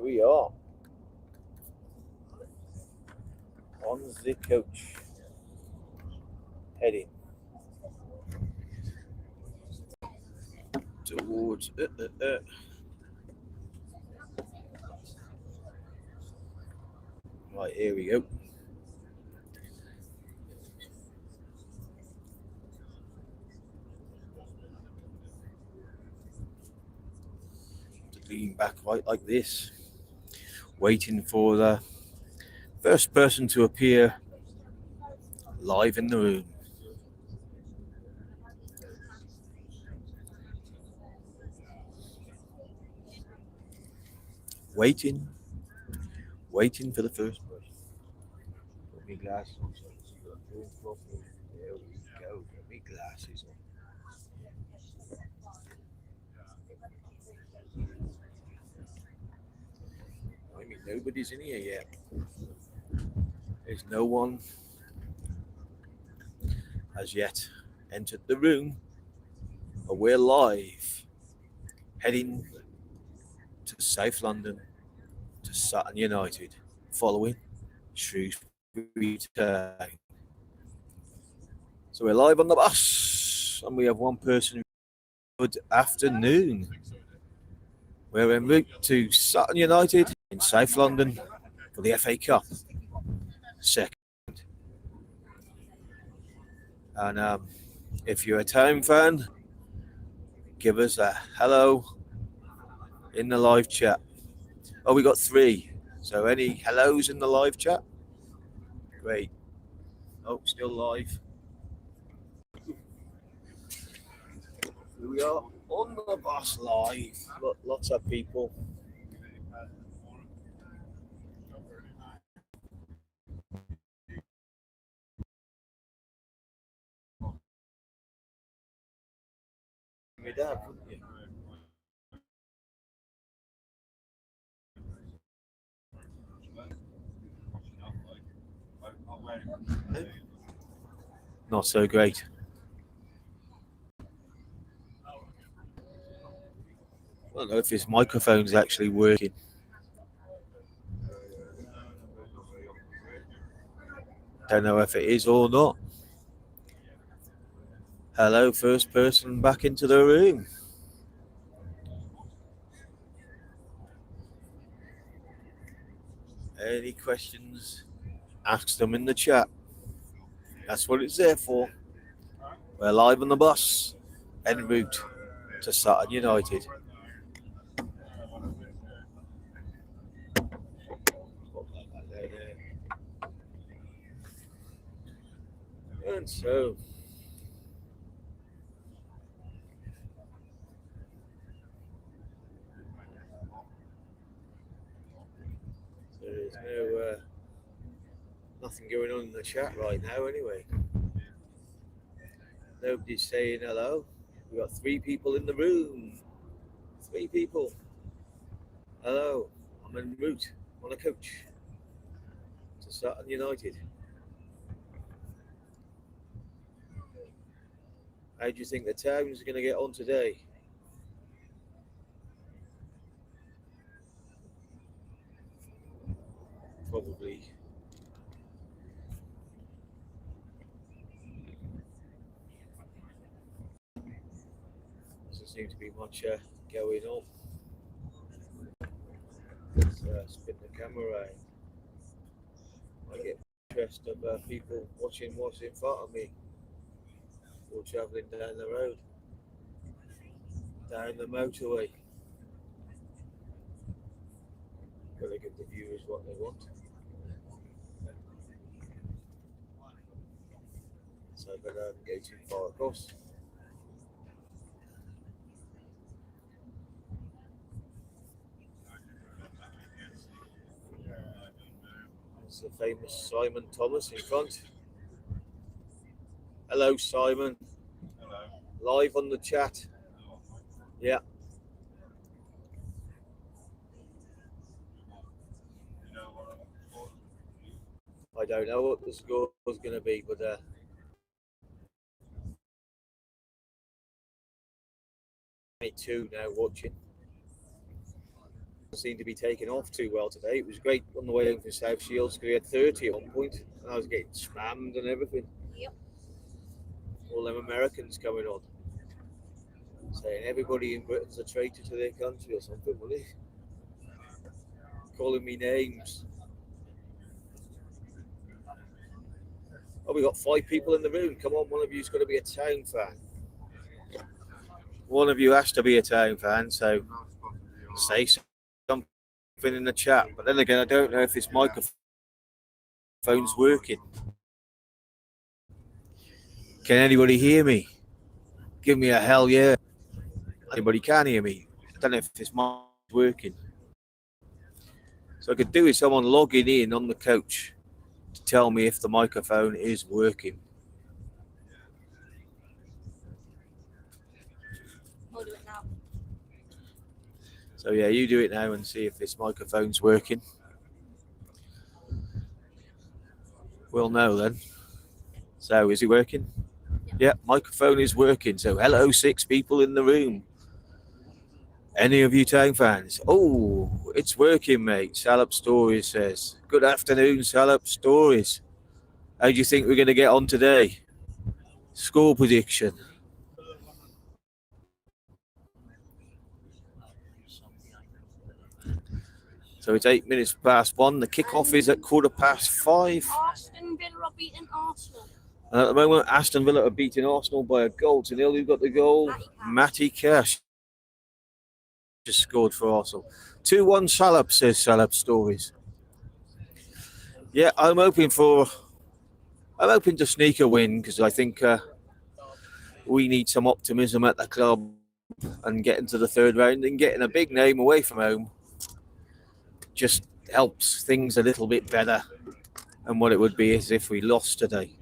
we are on the coach, heading towards right, here we go. To lean back right like this, waiting for the first person to appear live in the room. Waiting for the first person. Put my glasses on so I can see what I'm doing properly. There we go. Put my glasses on. I mean, nobody's in here yet. There's no one has yet entered the room. But we're live, heading to South London, to Sutton United, following Shrewsbury Town. So we're live on the bus, and we have one person. Good afternoon. We're en route to Sutton United in South London for the FA Cup second. And if you're a Town fan, give us a hello in the live chat. Oh, we got 3. So any hellos in the live chat? Great. Oh, still live. Here we are on the bus live. Lots of people. My dad, wouldn't you? Not so great. I don't know if his microphone's actually working. Don't know if it is or not. Hello, first person back into the room. Any questions? Ask them in the chat. That's what it's there for. We're live on the bus, en route to Sutton United. And so there's nothing going on in the chat right now anyway. Nobody's saying hello. We've got 3 people in the room. 3 people. Hello. I'm en route on a coach to Sutton United. How do you think the Town's going to get on today? Probably doesn't seem to be much going on. Let's spin the camera around. I get interest of people watching what's in front of me or travelling down the road, down the motorway. Gotta give the viewers what they want. So I better go too far across. It's the famous Simon Thomas in front. Hello, Simon. Hello. Live on the chat. Yeah. I don't know what the score was going to be, but me too now watching. seemed to be taking off too well today. It was great on the way home from South Shields because we had 30 at one point, and I was getting spammed and everything. Yep. All them Americans coming on, saying everybody in Britain's a traitor to their country or something, were they? Calling me names. Oh, we got 5 people in the room. Come on, one of you's got to be a Town fan. One of you has to be a Town fan, so say something in the chat. But then again, I don't know if this microphone's working. Can anybody hear me? Give me a hell yeah. Anybody can hear me. I don't know if this mic's working. So I could do with someone logging in on the coach to tell me if the microphone is working. I'll do it now. So yeah, you do it now and see if this microphone's working. We'll know then. So is it working? Yeah, microphone is working. So hello, 6 people in the room. Any of you Town fans? Oh, it's working, mate. Salop Stories says. Good afternoon, Salop Stories. How do you think we're going to get on today? Score prediction. So it's 8 minutes past 1. The kickoff is at 5:15. Aston Villa are beating Arsenal. And at the moment, Aston Villa are beating Arsenal by a goal to nil. Who got the goal? Matty Cash just scored for Arsenal. 2-1 Salop, says Salop Stories. Yeah, I'm hoping to sneak a win because I think we need some optimism at the club and getting to the third round and getting a big name away from home just helps things a little bit better than what it would be as if we lost today.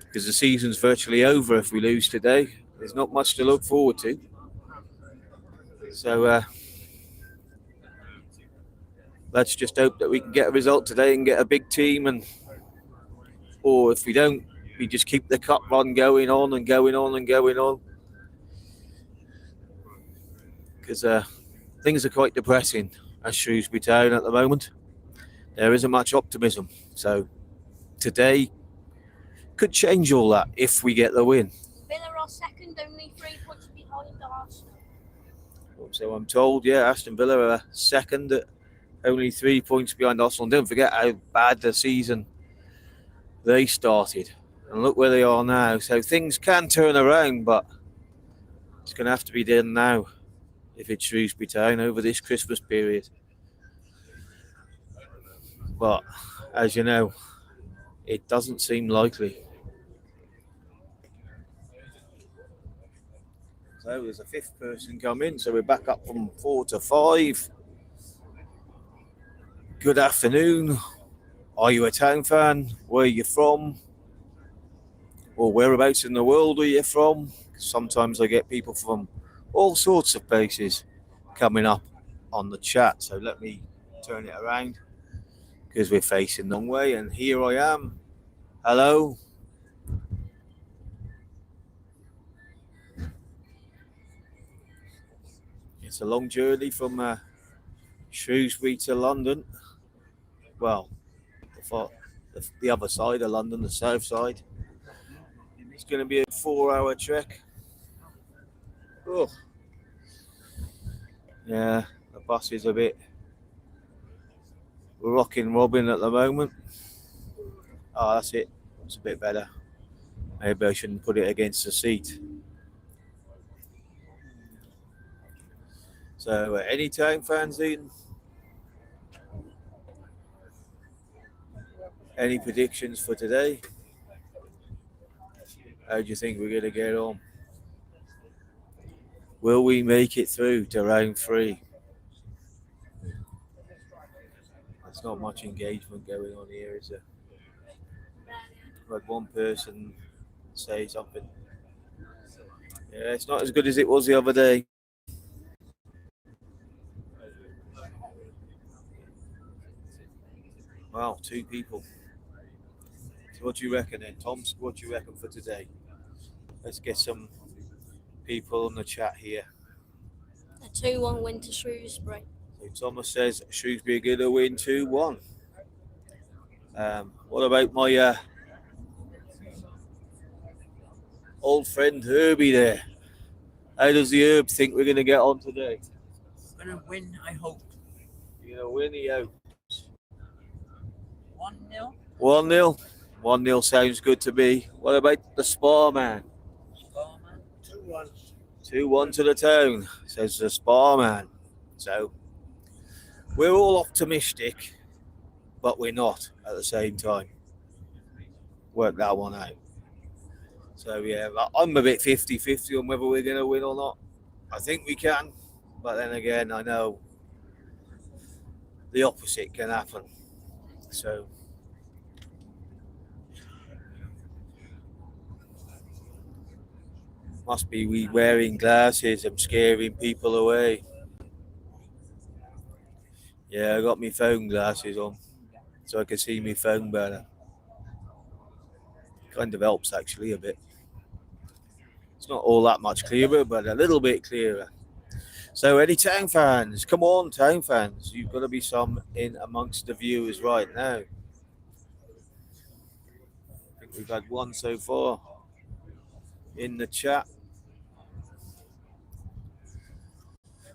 Because the season's virtually over if we lose today. There's not much to look forward to. So let's just hope that we can get a result today and get a big team, or if we don't, we just keep the cup run going on and going on and going on. Because things are quite depressing at Shrewsbury Town at the moment. There isn't much optimism. So today could change all that if we get the win. Villa are second, only 3 points behind Arsenal. So I'm told, yeah, Aston Villa are second at only 3 points behind Arsenal. Don't forget how bad the season they started. And look where they are now. So things can turn around, but it's going to have to be done now if it's Shrewsbury Town over this Christmas period. But as you know, it doesn't seem likely. So there's a 5th person come in, so we're back up from 4 to 5. Good afternoon. Are you a Town fan? Where are you from? Or whereabouts in the world are you from? Sometimes I get people from all sorts of places coming up on the chat. So let me turn it around because we're facing the wrong way. And here I am. Hello. It's a long journey from Shrewsbury to London. Well, the other side of London, the south side. It's going to be a 4-hour trek. Oh. Yeah, the bus is a bit rocking Robin at the moment. Oh, that's it. It's a bit better. Maybe I shouldn't put it against the seat. So, any Town fans in? Any predictions for today? How do you think we're going to get on? Will we make it through to round 3? There's not much engagement going on here, is there? I've had one person say something. Yeah, it's not as good as it was the other day. Wow, 2 people. So what do you reckon then, Tom? What do you reckon for today? Let's get some people on the chat here. A 2-1 win to Shrewsbury. Thomas says Shrewsbury are going to win 2-1. What about my old friend Herbie there? How does the Herb think we're going to get on today? We're going to win, I hope. You're going to win, he hopes. 1-0. 1-0. 1-0 sounds good to me. What about the Spa man? Sparman. 2-1. 2-1 to the town, says the Spa man. So we're all optimistic, but we're not at the same time. Work that one out. So yeah, I'm a bit 50-50 on whether we're going to win or not. I think we can, but then again, I know the opposite can happen. So must be we wearing glasses and scaring people away. Yeah, I got my phone glasses on so I can see my phone better. Kind of helps actually a bit. It's not all that much clearer, but a little bit clearer. So any town fans, come on town fans, you've got to be some in amongst the viewers right now. I think we've had one so far in the chat.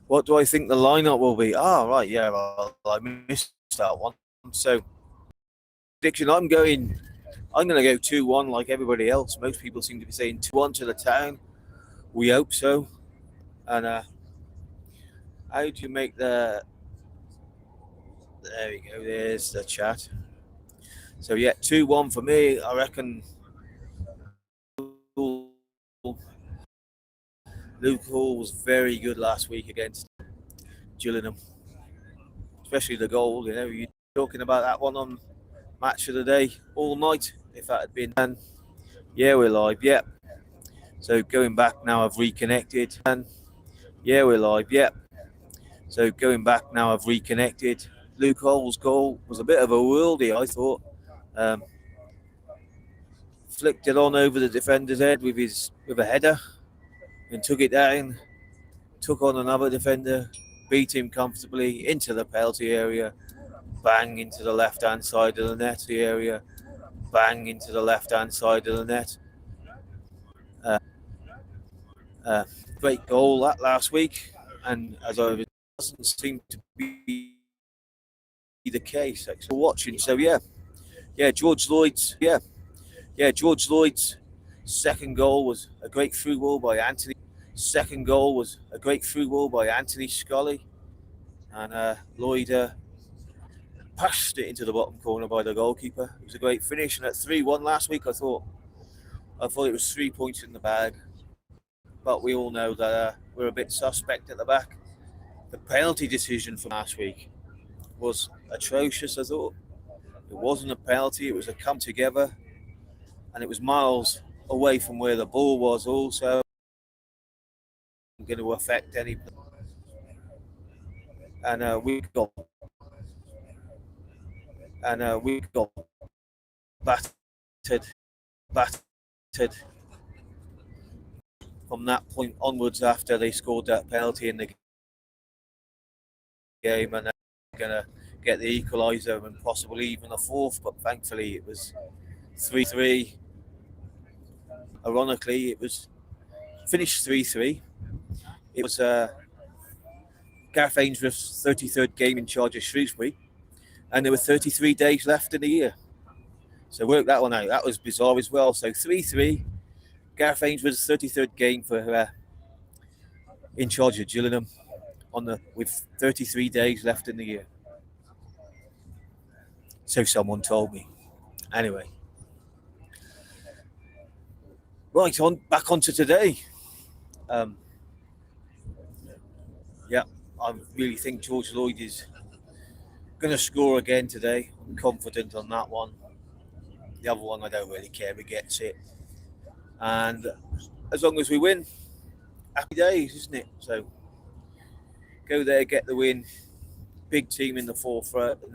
What do I think the lineup will be? Right, yeah, well, I missed that one. So prediction, I'm going to go 2-1 like everybody else. Most people seem to be saying 2-1 to the town. We hope so. And how do you make the... There we go, there's the chat. So yeah, 2-1 for me. I reckon Luke Hall was very good last week against Gillingham. Especially the goal, you know, you're talking about that one on Match of the Day all night, if that had been. And yeah, we're live, yeah. So going back now, I've reconnected. And yeah, we're live, yeah. So going back now, I've reconnected. Luke Hall's goal was a bit of a worldie, I thought. Flicked it on over the defender's head with a header and took it down. Took on another defender, beat him comfortably into the penalty area. Bang into the left-hand side of the net area. Bang into the left-hand side of the net. Great goal that last week, and as I was, doesn't seem to be the case. Actually, watching, so yeah, George Lloyd's second goal was a great through ball by Anthony. Scully, and Lloyd passed it into the bottom corner by the goalkeeper. It was a great finish, and at 3-1 last week, I thought it was 3 points in the bag. But we all know that we're a bit suspect at the back. The penalty decision from last week was atrocious, I thought. It wasn't a penalty, it was a come together, and it was miles away from where the ball was also. Going to affect any. And we got battered from that point onwards after they scored that penalty in the game, and they're going to get the equaliser and possibly even a fourth, but thankfully it was 3-3. Ironically, it was finished 3-3. It was Gareth Ainsworth's 33rd game in charge of Shrewsbury, and there were 33 days left in the year. So work that one out. That was bizarre as well. So 3-3, Gareth Ainsworth's 33rd game for in charge of Gillingham with 33 days left in the year. So someone told me. Anyway, right on back onto today. I really think George Lloyd is going to score again today. I'm confident on that one. The other one, I don't really care who gets it. And as long as we win, happy days, isn't it? So go there, get the win. Big team in the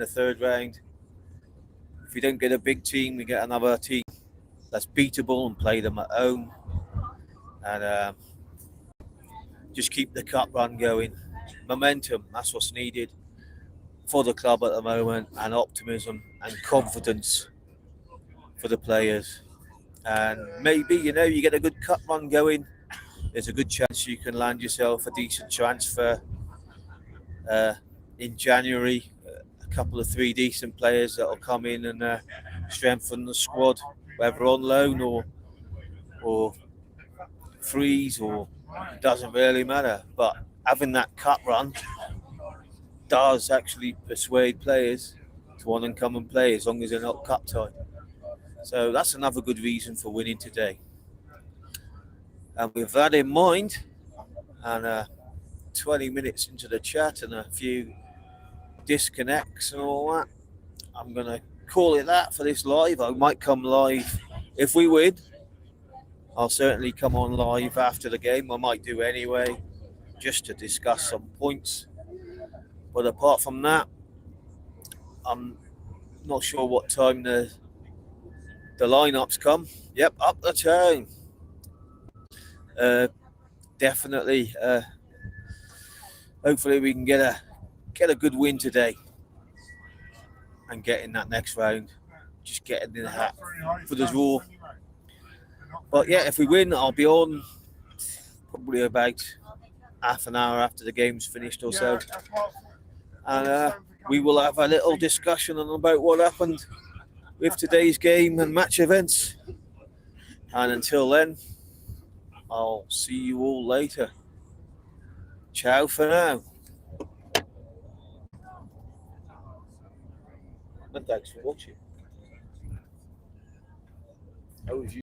third round. If we don't get a big team, we get another team that's beatable and play them at home. And just keep the cup run going. Momentum, that's what's needed. for the club at the moment, and optimism and confidence for the players. And maybe, you get a good cup run going, there's a good chance you can land yourself a decent transfer in January. A couple of 3 decent players that will come in and strengthen the squad, whether on loan or freeze, or it doesn't really matter. But having that cup run does actually persuade players to want to come and play, as long as they're not cup tied. So that's another good reason for winning today. And with that in mind, and 20 minutes into the chat and a few disconnects and all that, I'm going to call it that for this live. I might come live if we win. I'll certainly come on live after the game. I might do anyway, just to discuss some points. But apart from that, I'm not sure what time the lineups come. Yep, up the chain. Definitely. Hopefully we can get a good win today and get in that next round. Just getting in the hat for the draw. But yeah, if we win, I'll be on probably about half an hour after the game's finished or so. And we will have a little discussion about what happened with today's game and match events. And until then, I'll see you all later. Ciao for now. And thanks for watching. How was you?